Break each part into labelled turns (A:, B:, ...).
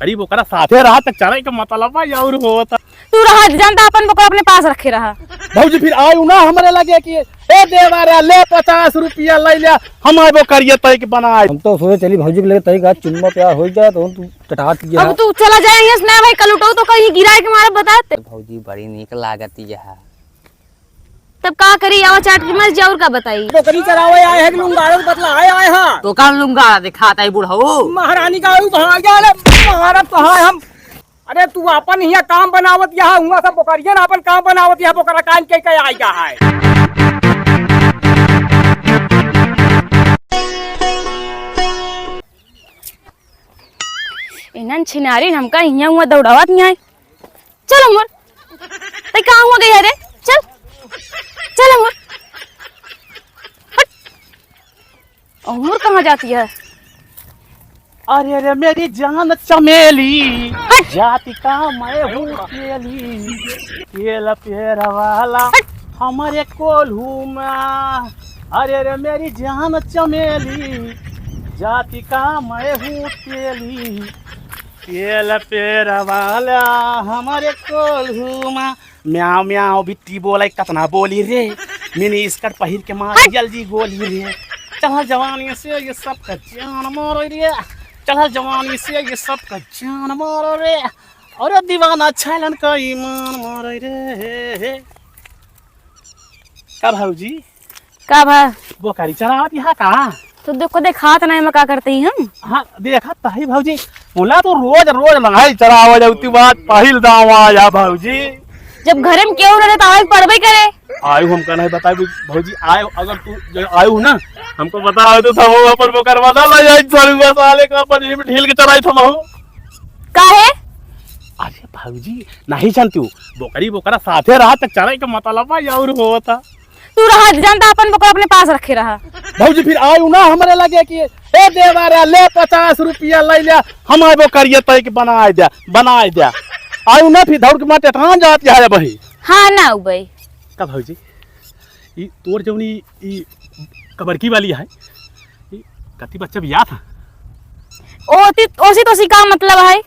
A: बोकरी बोकरा साथे रहा तक चराई का मतलब और होता।
B: तू रहा जानता अपन बोकरा अपने पास रखे रहा।
A: भौजी फिर आयु ना हमरे लगे कि ए देवारा ले 50 रुपया ले लिया हम बोकरिया तय के बनाए।
C: हम तो सोचे चली भौजी के लगे तय का चुम्मा प्यार हो जाए तो तू टटाट किया।
B: अब तू चला जाएंगे ना भाई, कल उठो तो कहीं गिराए के मारे बताते।
C: भौजी बड़ी नीक लागती है।
B: तब का करी आवा चाट के मर जाऊर का बताई।
C: बोकरी चरावे आए हैं लुंगाड़ा बतला आए हां तो काम लुंगाड़ा दिखाता है बुढ़ऊ।
D: महारानी का कहां गया रे महाराज कहां है हम। अरे तू अपन हिया काम बनावत यहाँ हुआ सब बोकरिया ना अपन काम बनावत यहाँ बोकरा कान के आई जा है।
B: इनन छिनारी हमका हिया हुआ दौड़ावत नहीं आए। चलो मोर तय कहां हुआ गया रे, चल चल मोर। उमर कहाँ जाती है?
A: अरे अरे मेरी जान चमेली जाति का मैं हूँ केली केला पेरा वाला हमारे कोल्हू में। अरे अरे मेरी जान चमेली जाति का मैं हूँ केली केला पेरा वाला हमारे कोल्हू में। म्याओ म्याओ बिट्टी बोला कतना बोली रे मिनी स्कर्ट पहिर के मार जल्दी गोली रे। चल जवानी से ये सब का जान मारो रे, चल जवानी से ये सब का जान मारो रे। और दीवाना छलन का ईमान मारो रे। का भौजी
B: का भा
A: बोकरी चरावत यहाँ का
B: तो देखो देखात नहीं मैं का करते ही हम।
A: हाँ देखा तही भौजी बोला तो रोज रोज नहीं चरावा जाती बात पहिल दाव आया भौजी।
B: जब घरे में क्यों रहे तो आवाज पड़बे करे।
A: आयु हमका नहीं बताए भौजी आयो अगर तू आयु ना हमको बता तो हम अपन बोकर बता ला जाई चलूगा साले का अपन ये ढील के चराई थम हो
B: काहे।
A: अरे भौजी नहीं जानती बोकरी बोकरा साथे रहा तक चराई का मतलब और होता।
B: तू रहा जानता अपन बोकरा अपने पास रखे रहा।
A: भौजी फिर आयु ना हमरे लगे कि ए देवारा ले 50 रुपया ले लिया हम बोकरिया तय के बनाए दे आयु ना फिर दौड़ के माटे कहां जात है भाई।
B: हाँ ना उबई
A: का भौजी ई तोर जौनी ई कबरकी वाली है ई कति बच्चा बिया था
B: ओसी तो का मतलब है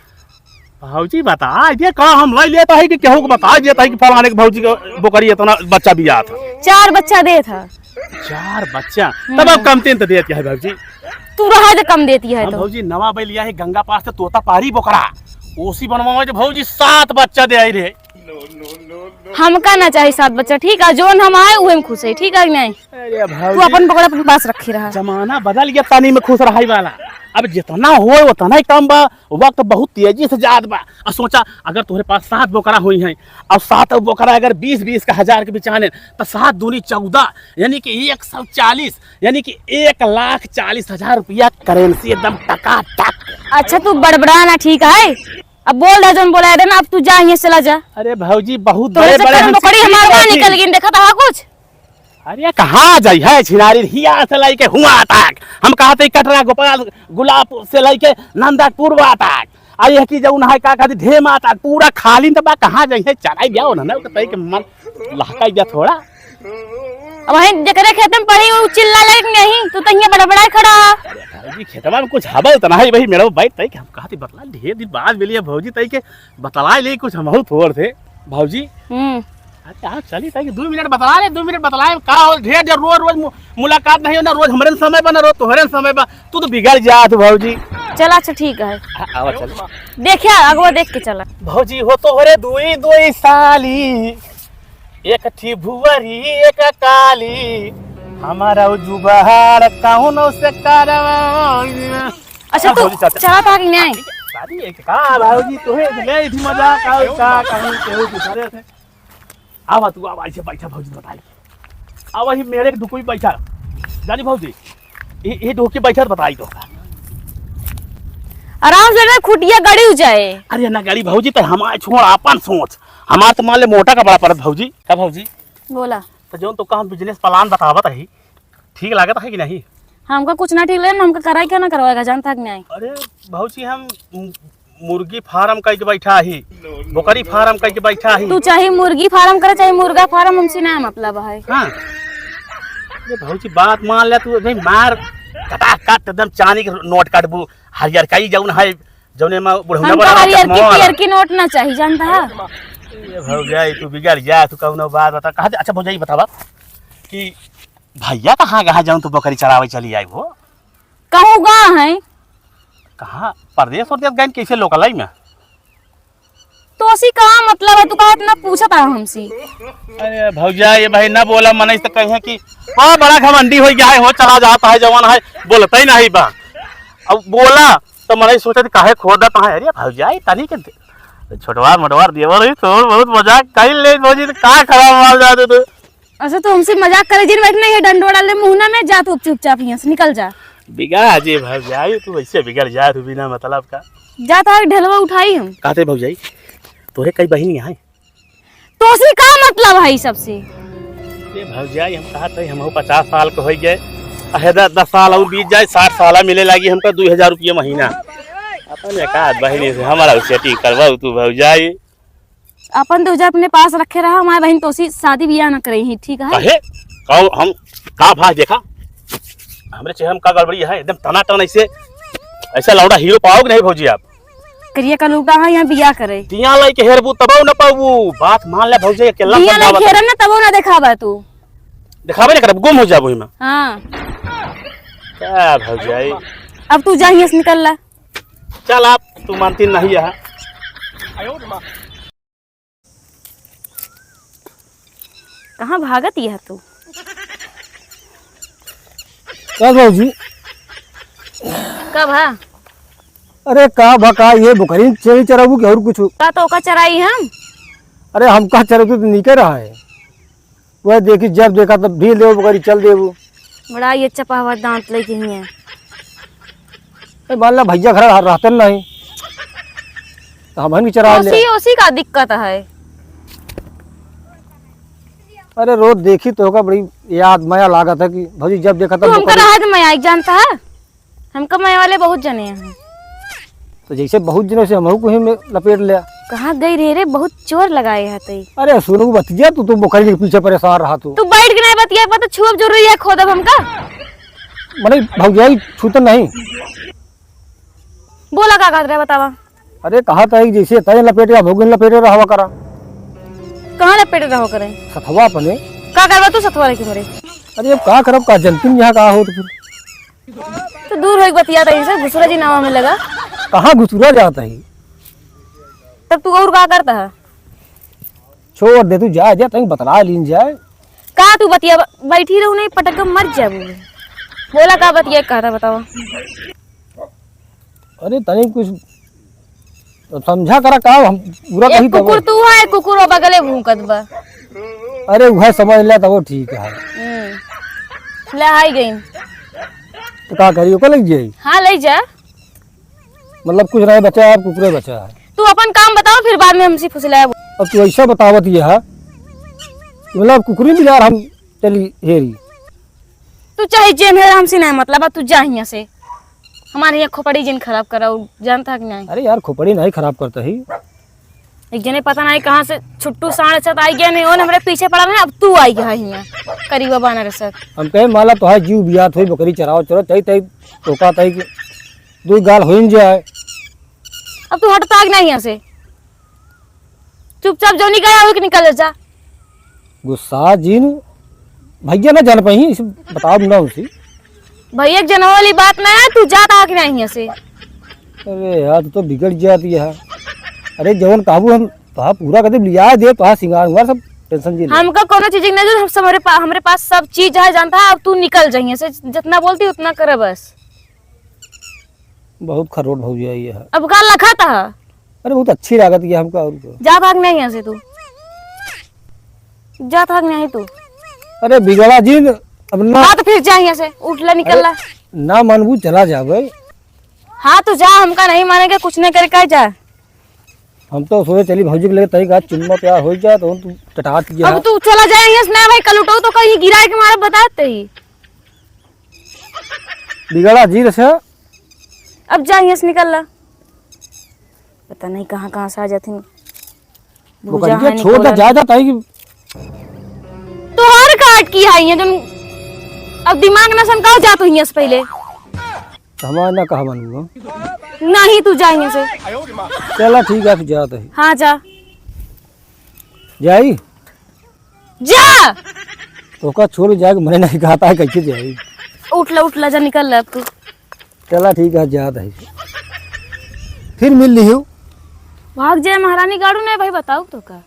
A: भौजी बता दे का हम ले लेता है कि केहू को बता देता है कि फलाने के भौजी का बोकरी इतना बच्चा बिया था।
B: 4 बच्चा दे था।
A: 4 बच्चा तब अब कम तीन तो देती है भौजी।
B: तू रहा जो कम देती है तो
A: भौजी नवा बैल लिया है गंगा पास से तोता पारी बोकरा ओसी बनवा जो भौजी 7 बच्चा दे आई रे।
B: हमका ना चाहिए 7 बच्चा ठीक है जोन हम आए उहे में खुश है ठीक है नहीं। तू अपन बोकरा अपने पास रखी रहा।
A: जमाना बदल गया पानी में खुश रहाई वाला अब जितना हो उतना ही कम बा वक्त बहुत तेजी से जात बा। और सोचा अगर तुम्हारे पास 7 बोकरा हुई हैं और 7 बोकरा अगर 20-20 का हजार के बिचाने तो 7 दूनी 14 यानी कि 140 यानी कि 1,40,000 रुपया करेंसी एकदम टकाटक।
B: अच्छा तू बड़बड़ा ना ठीक है अब बोल रहा जो बोला है ना अब तू जा यहीं चला जा।
A: अरे भौजी बहुत
B: बड़े बड़े बोकरी हमारे निकल गई देखा था कुछ।
A: अरे कहाँ जाई है छिनारी हिया से लेके हुआ तक हम कहते कटरा गोपाल गुलाब से लेके नंदपुर तक आये की जौन है का कहती ढेमा तक पूरा खाली तो बा कहाँ जाई है चराई बिया ना तई के मन लहकाई जा थोड़ा।
B: अब वहीं जकरे खेत में पड़ी वो चिल्ला लायक नहीं तू तो ये बड़ा खड़ा।
A: भौजी खेतवा में कुछ हबल तो नहीं भाई मेरा बैठ तई के हम कहती बतला ढेर दिन बाद मिली भौजी तई के बतला ले कुछ हम थोड़ थे भौजी। अच्छा आप चली तई 2 मिनट बतला ले 2 मिनट बतलाए का हो ढेर जब रोज मुलाकात नहीं हो ना रोज हमरे समय बना रोज तोहरे समय बा तू तो बिगड़ जात भौजी।
B: चला अच्छा ठीक है
A: आवा चल
B: देखिया अगवा देख के चला।
A: भौजी हो तोहरे दुई साली एक ठी भुवरी एक काली हमारा जुबार कौन से करवा।
B: अच्छा तू चला था कि नहीं
A: शादी है का भौजी तोहे ले थी मजा का कहीं केहू दूसरे से आवा तू आवा ऐसे बैठा भौजी बताई आवा ही मेरे दुकोई बैठा जानी भौजी ये डोके बैठा बताई तो
B: आराम से खुटिया गड़ी हो जाए।
A: अरे ना गाड़ी भौजी तो हमारे छोड़ अपन सोच हमार तो मान ले मोटा का बड़ा पड़त भौजी का भौजी
B: बोला
A: तो जो तो हम बिजनेस प्लान बतावत है ठीक लागत है कि नहीं।
B: हमका कुछ ना ठीक लगे हमका कराई क्या ना करवाएगा जानता कि नहीं।
A: अरे भौजी हम मुर्गी फार्म करके बैठा ही बोकरी फार्म करके बैठा ही।
B: तू चाहे मुर्गी फार्म करे चाहे मुर्गा फार्म हमसे ना मतलब है।
A: हाँ भौजी बात मान ले तू भाई मार कटा काट एकदम चांदी के नोट काटबू हरियर कई जौन है जौने में बुढ़ौना
B: हमका
A: बड़ा
B: हरियर की
A: चश्मा वाला।
B: पियर की नोट ना चाहिए जानता है।
A: ये भौजाई तू बिगड़ जा, तू कौनो बात बता। कहा अच्छा भौजाई बतावा कि भैया कहाँ जाऊँ तू बकरी चरावे चली आई वो?
B: कहूँ गाँव है
A: कहाँ परदेश और गए कैसे लोकल में?
B: तो उसी कहाँ मतलब है, तू कहा इतना पूछा था हमसे।
A: अरे भौजा ये भाई ना बोला मन तो कहे कि बड़ा बड़ा घमंडी हो गया है, हो चला जाता है जवान है, बोलता ही नहीं बा। अब बोला तो मन सोचा काहे खोदा कहाँ। अरे भौजा तनी के छोटवार मोटवार देवर ही तो बहुत मजाक कर ले भौजी, तो का खराब मार जाते तू।
B: अच्छा तो हमसे मजाक करे जिन बैठने है डंडो डाले मुंह में जा, तू चुपचाप यहाँ से निकल जा।
A: बिगड़ा जी भौजा तू ऐसे बिगड़ जा, तू बिना मतलब का।
B: जाता है ढलवा उठाई हम।
A: कहते भौजाई तोरे कई बहन यहाँ?
B: तो उसी का मतलब है सबसे।
A: ये भौजाई हम कहा थे हम 50 साल के हो गए, 10 साल और बीत जाए, 60 साल मिले लगी हमका 2000 रुपये महीना। अपन एक बहनी से हमारा सेटिंग करवा तू भौजाई।
B: अपन 2000 अपने पास रखे रहा, हमारी बहन तो उसी शादी ब्याह न करे ही, ठीक है?
A: कहे कहो हम का भाग देखा हमरे चेहरे में का गड़बड़ी है, एकदम तना टन ऐसा लौड़ा हीरो पाओगे नहीं भौजी आप?
B: करिए का लूटा है यहाँ बियाह करे।
A: तिया लाई के हेरबू तबो न पाऊ, बात मान ले भौजी अकेला
B: बियाह नहीं खेरा ना तबो ना दिखावा तू।
A: दिखावे नहीं करब, गुम हो जाबो में।
B: हाँ
A: क्या भौजाई
B: अब तू जा यहाँ से निकल ला।
A: चल आप, तू मानती नहीं है।
B: कहाँ भागत यह तू?
D: भौजी
B: कब है?
D: अरे का भका ये बुकरी चेरी चराबू के और कुछ?
B: का तो का चराई हम?
D: अरे हम का चराबू तो निकल रहा है, वह देखी जब देखा तब ढील दे बुकरी चल दे वो।
B: बड़ा ये चपावा दांत लेके ही है।
D: मान ला भैया घर रहते नहीं तो हम भी चरा ले।
B: उसी का दिक्कत है।
D: अरे रोज देखी तो होगा, बड़ी याद माया लागत है कि भौजी जब देखा तब
B: हमका राहत माया जानता है, हमका माया वाले बहुत जने हैं।
D: तो जैसे बहुत दिनों से हमहू को ही में लपेट लिया।
B: कहाँ गई रे बहुत चोर लगाए है तई।
D: अरे सुनू बतिया तू बुखारी के पीछे परेशान रहा तू
B: बैठ के नहीं बतिया पता छुप जरूरी है खोदब हमका।
D: मैंने भौजाई छूत नहीं
B: बोला का कहत रहे बतावा।
D: अरे कहा था जैसे तय लपेटे भोगन लपेटे रहा करा।
B: कहाँ लपेटे रहो करे
D: सथवा अपने
B: का करवा तू सथवा रे के मरे।
D: अरे अब का करब का जनती यहाँ कहा हो तो फिर
B: तो दूर हो बतिया तई से घुसरा जी नावा में लगा।
D: कहाँ घुसुरा जाता है?
B: तब तू और का करता है?
D: छोड़ दे तू जा तक बतला लीन जाए।
B: का तू बतिया बैठी रहू नहीं पटक के मर जा। बोला का बतिया कहता बताओ।
D: अरे तनी कुछ तो समझा करा का हम पूरा कहीं तो
B: कुकुर तू है कुकुर बगले भूकत बा।
D: अरे वह समझ ले तो वो ठीक है।
B: ले आई गई
D: तो का करियो को लग जाए।
B: हाँ ले जा,
D: मतलब कुछ रहे बचा है कुकुरे बचा है।
B: तू अपन काम बताओ फिर बाद में हमसे फुसलाया।
D: अब तू ऐसा बतावत ये है मतलब कुकुरी भी यार हम चली हेरी।
B: तू चाहे जे मेरा हमसे नहीं मतलब तू जा यहाँ से। हमारे यहाँ खोपड़ी जिन खराब करा जानता कि नहीं?
D: अरे यार खोपड़ी नहीं खराब करता ही।
B: एक जने पता नहीं कहाँ से छुट्टू साढ़े छत आई गया नहीं हमारे पीछे पड़ा है। अब तू आई गया यहाँ करीब बानर सर।
D: हम कहे माला तो है जीव बियात हुई बकरी चराओ चलो तई तई टोका तई कि दो गाल हो जाए।
B: अब तू हटता कि नहीं यहाँ से? चुपचाप जो निकल हो कि निकल जा।
D: गुस्सा जीन भैया ना जान पाई इसे बताओ ना उसी।
B: भैया जन वाली बात नहीं है, तू जाता कि नहीं यहाँ से?
D: अरे यार तो बिगड़ जाती है। अरे जवन काबू हम तो पूरा कदम लिया दे तो सिंगार हुआ सब टेंशन जी।
B: हमका कोनो चीज नहीं जो हमारे पास सब चीज है जानता है। अब तू निकल जाइए से जितना बोलती उतना करे बस।
D: बहुत खरोट हो जाए ये है।
B: अब का लखा था।
D: अरे बहुत अच्छी लागत है हमका। और
B: जा भाग नहीं यहाँ से तू जा भाग नहीं तू।
D: अरे बिगड़ा जी अब ना
B: हाँ तो फिर जा यहाँ से उठ ला निकल ला।
D: ना मनबू चला जावे।
B: हाँ तो जा हमका नहीं मानेगा कुछ नहीं करके जा।
D: हम तो सोचे चली भौजी के लगे तई का चुम्मा प्यार हो जाए तो तू टटाट गया।
B: अब तू चला जाए यहाँ से ना भाई कल उठाओ तो कहीं गिरा के मारा बताते ही।
D: बिगड़ा जी से
B: अब जा यहाँ से निकल ला। पता नहीं कहाँ कहाँ से आ जाती।
D: छोड़ दे जा जाता है कि
B: तो हर काट की है ये तुम। अब दिमाग न सनकाओ जा तू यहाँ से पहले।
D: हमारा ना कहा बनूंगा।
B: नहीं तू जाएंगे से।
D: चला ठीक है फिर जाते हैं।
B: हाँ जा
D: जाई
B: जा।
D: तो का छोड़ जाएगा मैंने नहीं कहा था कैसे जाई।
B: उठ ला जा निकल ले अब तू।
D: चला ठीक है जाते हैं फिर मिल ली हूँ।
B: भाग जाए महारानी गाड़ू नहीं भाई बताओ तो का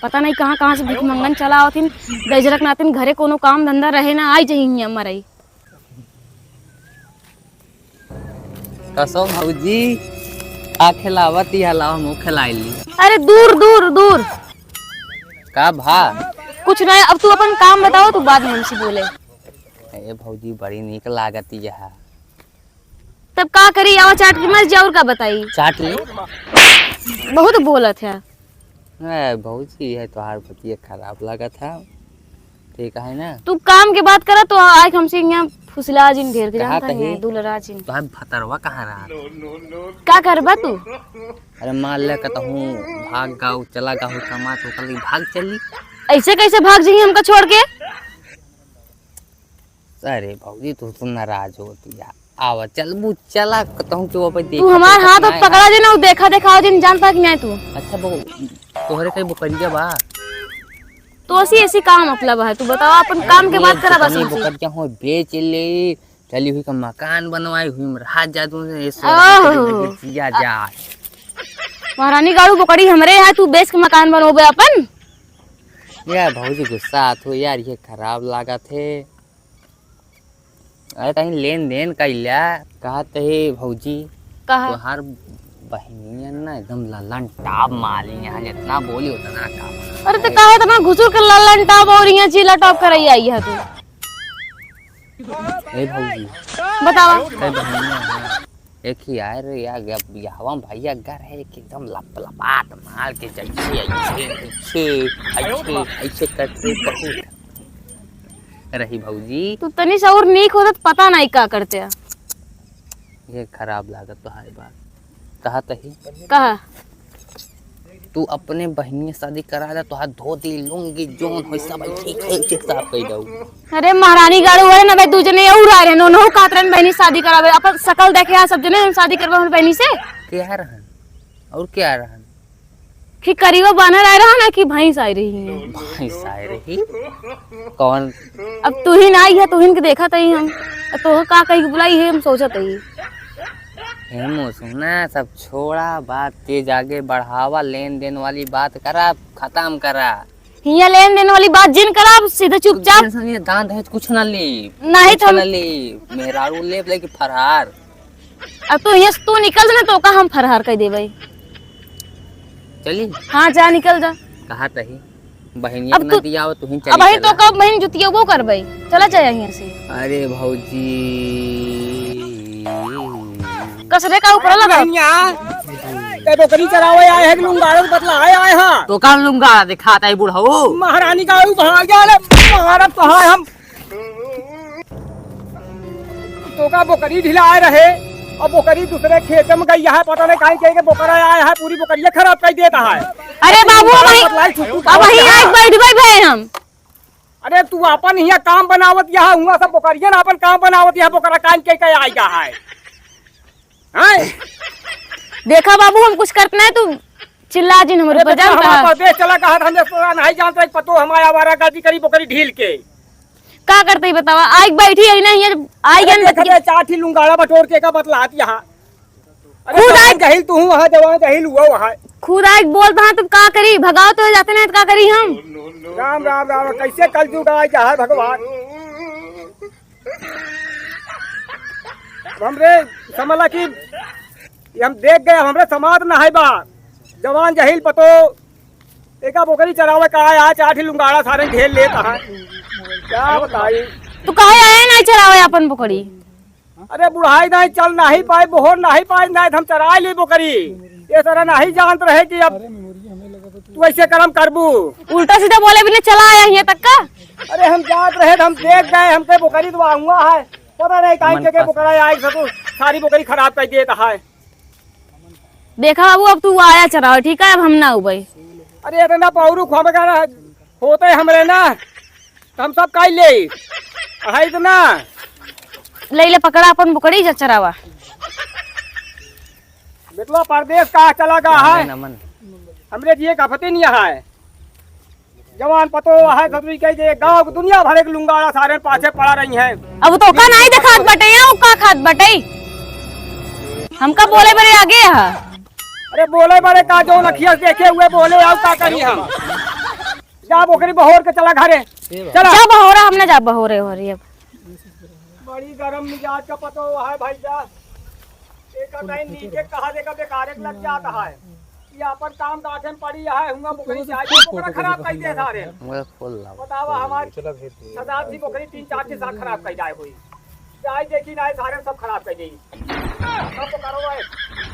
B: पता नहीं कहाँ कहाँ से भीख मंगन चला आवतिन गजरक नातिन घरे कोनो काम धंधा रहे ना आई जाइए मरई।
C: कसम भौजी आ खिलावत ही हलाव मुँह खिलाइली।
B: अरे दूर दूर दूर
C: का भा
B: कुछ नहीं। अब तू अपन काम बताओ तू बाद में हमसे बोले।
C: ए भौजी बड़ी नीक लागत यह।
B: तब का करी आवा चाट की मत जाऊर का बताई।
C: चाट ली
B: बहुत बोलत है।
C: भौजी है तोहार बतिया खराब लागत है ठीक है ना।
B: तू काम के बात करा तो आज हमसे यहाँ फुसला जिन घेर के
C: कहाँ
B: जानता
C: कहीं?
B: है दुलरा जिन।
C: तोहार भतरवा कहाँ रहा।
B: का करबा तू।
C: अरे मान ले कहूँ भाग गाँव चला गाँव कमा तो कल भाग चली।
B: ऐसे कैसे भाग जाइए हमका छोड़ के।
C: अरे भौजी तू नाराज होती है आवा चल बू चला कहूँ कि वो देख
B: तू हमार हाथ अब पकड़ा जे ना देखा देखा जिन जानता कि नहीं तू।
C: अच्छा बहु तोहरे कहीं बुकरिया बा
B: तो ऐसी काम मतलब है तू बताओ अपन काम के बात करा बस हमसे।
C: बुकरिया हो बेच ले चली हुई का मकान बनवाई हुई रात जादू जिया जा।
B: महारानी गाड़ू पकड़ी हमरे है तू बेच के मकान बनोबे अपन।
C: यार भौजी गुस्सा आत हो यार ये खराब लागत है। अरे कहीं लेन देन कैला कहा है भौजी
B: कहा
C: तोहार बहनिया ना एकदम ललन टाप माली यहाँ जितना बोली उतना टाप।
B: अरे तो कहा था ना घुसुर कर लालन टाप और यहाँ चीला टॉप कराई आई है तू।
C: ए भौजी
B: बतावा
C: कई बहनिया है एक ही यार या बियाहवा भैया घर है कि एकदम लप लपाट मार के जैसे ऐसे ऐसे ऐसे ऐसे करते बहुत रही भौजी।
B: तू तनी सा और नीक होता पता नहीं क्या करते हैं।
C: ये खराब लागत तो है बात कहा तही
B: कहा
C: तू अपने बहनी शादी करा दे तो हाथ धोती लूंगी जोन हो सब ठीक है साफ कह दऊ।
B: अरे महारानी गाड़ू है ना भाई तू जने और आ रहे नो कातरन बहनी शादी करावे अपन शकल देखे आ सब जने हम शादी करवा हम बहनी से
C: क्या रहन और क्या रहन
B: कि करीबा बानर आ रहा ना कि भैंस आ रही है।
C: भैंस आ रही कौन
B: अब तू ही ना आई है तू ही के देखा तही हम तो का कही बुलाई है हम सोचत ही।
C: हेमो सुना सब छोड़ा बात तेज आगे बढ़ावा लेन देन वाली बात करा खत्म करा।
B: हिया लेन देन वाली बात जिन करा सीधे चुपचाप
C: दान दहेज कुछ ना ली
B: नहीं
C: कुछ ना ली मेहरारू ले कि फरहार।
B: अब तू यहाँ तू निकल ना तो का हम फरहार कह देवे।
C: चली
B: हाँ जा निकल जा।
C: कहा तही बहनिया
B: अब
C: ना
B: तू
C: दिया हो तू ही
B: अब वही
C: चली
B: तो कब बहन जुतिया वो करबे चला जाए यहाँ से।
C: अरे भौजी
B: कसरे का ऊपर लगा
D: ते बकरी चरावे आए हैं लुंगाड़ो बतला आए हां।
C: तो काम लूंगा दिखाता है बूढ़ा
D: महारानी गाड़ू भाग जा ले महाराज तो है हम तो का बकरी ढिलाए रहे और बकरी दूसरे खेत में गई है पता नहीं कहीं कहीं के बकरा आया है पूरी बकरियां खराब कर देता है।
B: अरे बाबू अब वही आज बैठबे भे हम।
D: अरे तू अपन यहाँ काम बनावत यहाँ हुआ सब बकरिया ना अपन काम बनावत यहाँ बकरा कान के आएगा है हैं?
B: देखा बाबू हम कुछ करते नहीं तू चिल्ला जिन हमरे पर जानता है।
D: परदेश चला कहा था हमने तो नहीं जानते पतो हमारा आवारा गर्दी करी बकरी ढील के
B: का करते ही बतावा आज बैठी है नहीं है आई गन
D: चाठी लुंगाड़ा बटोर के का बतलात यहाँ। अरे
B: खुद
D: जवान
B: आज
D: जहिल तू वहाँ जवान जहिल हुआ वहाँ।
B: खुद आज बोल रहा तुम का करी भगाओ तो जाते नहीं तो का करी हम।
D: राम राम राम कैसे कल जुगा है भगवान। हमरे समझला कि हम देख गए हमरे समाज न है बा जवान जहिल पतो एका बोकरी चरावे का आया चाठी लुंगाड़ा सारे घेर लेता है क्या बताई।
B: तू काहे आए नहीं चरावे अपन पकड़ी।
D: अरे बुढ़ाई नहीं चल नहीं पाए बोहर नहीं पाए नहीं हम चरा ली बोकरी ये तरह नहीं जानते रहे कि अब तू ऐसे कर्म करबू
B: उल्टा सीधा बोले भी नहीं चला आया यहाँ तक का।
D: अरे हम जात रहे हम देख गए हमसे बोकरी तो हुआ है पता नहीं कहीं जगह बोकरा आए सब सारी बोकरी खराब कर देता है।
B: देखा बाबू अब तू आया चरावे ठीक है अब हम ना उबे।
D: अरे इतना पौरू खुआ होते हमरे ना हम सब कह ले है इतना
B: ले ले पकड़ा अपन बुकड़ी जा चरावा।
D: बेटवा परदेश कहाँ चला गया है?
C: नमन
D: हमरे जिए का पते नहीं है। जवान पतो है ससुरी कह दे गांव की दुनिया भरे के लुंगाड़ा सारे पाछे पड़ा रही हैं।
B: अब तो का नहीं दिखात बटे या का खात बटे हमका बोले बड़े आगे है।
D: अरे बोले बड़े का जो नखिया देखे हुए बोले आओ का करी हम। जा बोकरी बहोर के चला घरे चला।
B: जा बहोरा हमने जा बहोरे हो रही अब।
D: बड़ी गरम मिजाज का पतो है भाई जा। एक कहीं नीचे कहा देगा बेकार लग जाता है। ये अपन काम काटे में पड़ी है हुआ बोकरी चाहिए बोकरा खराब कर दे सारे।
C: मुझे फुल ला
D: बतावा हमारी सदाब जी बोकरी 3-4 के साथ खराब कर जाए हुई। जाए देखी ना सारे सब खराब कर देगी। सब तो करो भाई।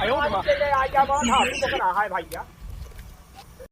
D: आयो आ जा बोकरा है भैया।